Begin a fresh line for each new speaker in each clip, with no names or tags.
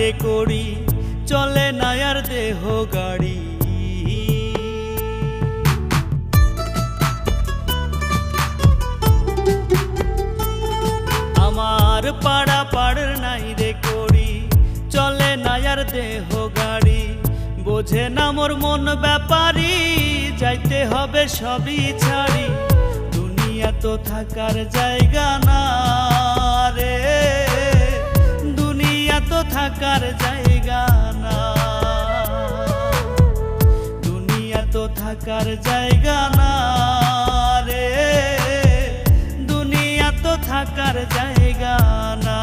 রে করি, চলে না আর দেহ গাড়ি। আমার পাড়া পাড়ের নাই রে করি, চলে না আর দেহ গাড়ি। বোঝে না মোর মন ব্যাপারী, যাইতে হবে সবই ছাড়ি। দুনিয়া তো থাকার জায়গা না রে, দুনিয়া তো থাকার জায়গা না, দুনিয়া তো থাকার জায়গা না রে, দুনিয়া তো থাকার জায়গা না।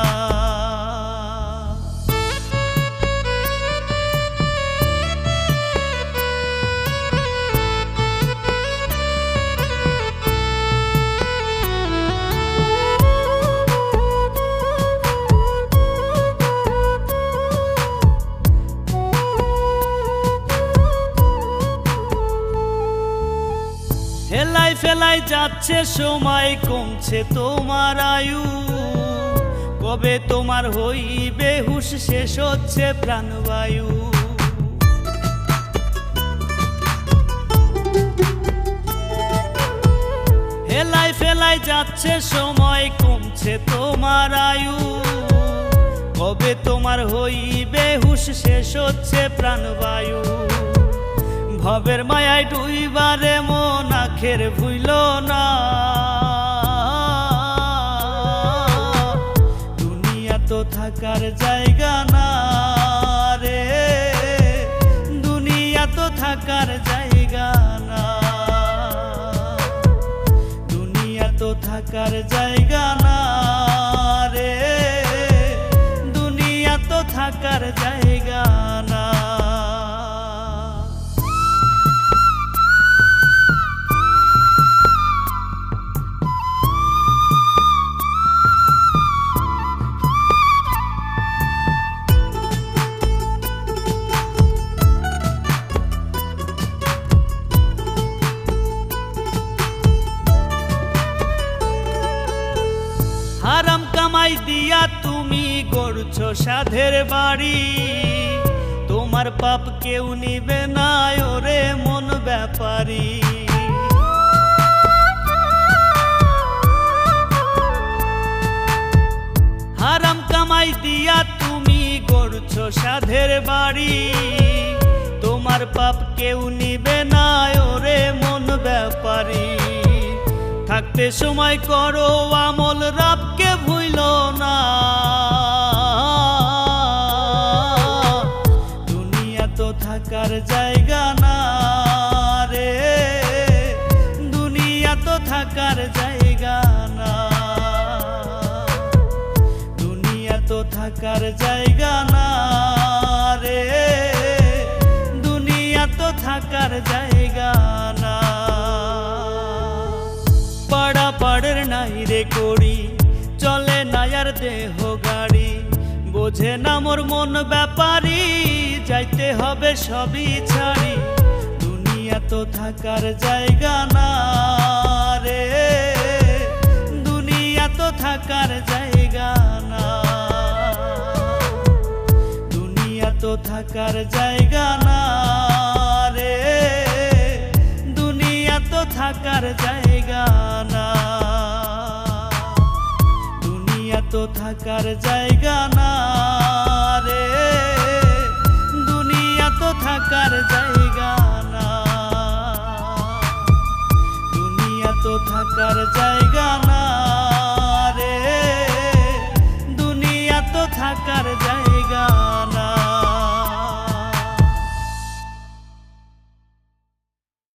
হেলাই ফেলাই যাচ্ছে সময়, কমছে তোমার আয়ু। কবে তোমার হইবে হুঁশ, শেষ হচ্ছে প্রাণবায়ু। হেলাই ফেলাই যাচ্ছে সময়, কমছে তোমার আয়ু। কবে তোমার হইবে হুঁশ, শেষ হচ্ছে প্রাণবায়ু। ভবের মায়ায় ডুইবারে মন আখের ভুইল না, দুনিয়া তো থাকার জায়গা না রে, দুনিয়া তো থাকার জায়গা না, দুনিয়া তো থাকার জায়গা না রে, দুনিয়া তো থাকার জায়গা না। হারাম কামাই দিয়া তুমি গড়ছো সাধের বাড়ি, তোমার পাপ কেউ নিবে না ওরে মন ব্যাপারী। হারাম কামাই দিয়া তুমি গড়ছো সাধের বাড়ি, তোমার পাপ কেউ নিবে না ওরে মন ব্যাপারী। থাকতে সময় করো আমল, রাবকে ভুইল না, দুনিয়া তো থাকার জায়গা না রে, দুনিয়া তো থাকার জায়গা না, দুনিয়া তো থাকার জায়গা না রে, দুনিয়া তো থাকার জায়গা না। পাড়া পাড়ের নাই রে করি, চলে না আর দেহ গাড়ি। বোঝে না মোর মন ব্যাপারী, যাইতে হবে সবই ছাড়ি। দুনিয়া তো থাকার জায়গা না রে, দুনিয়া তো থাকার জায়গা না, দুনিয়া তো থাকার জায়গা না রে, দুনিয়া তো থাকার জায়গা না, দুনিয়া তো থাকার জায়গা না রে, দুনিয়া তো থাকার জায়গা না, দুনিয়া তো থাকার জায়গা না রে, দুনিয়া তো থাকার জায়গা।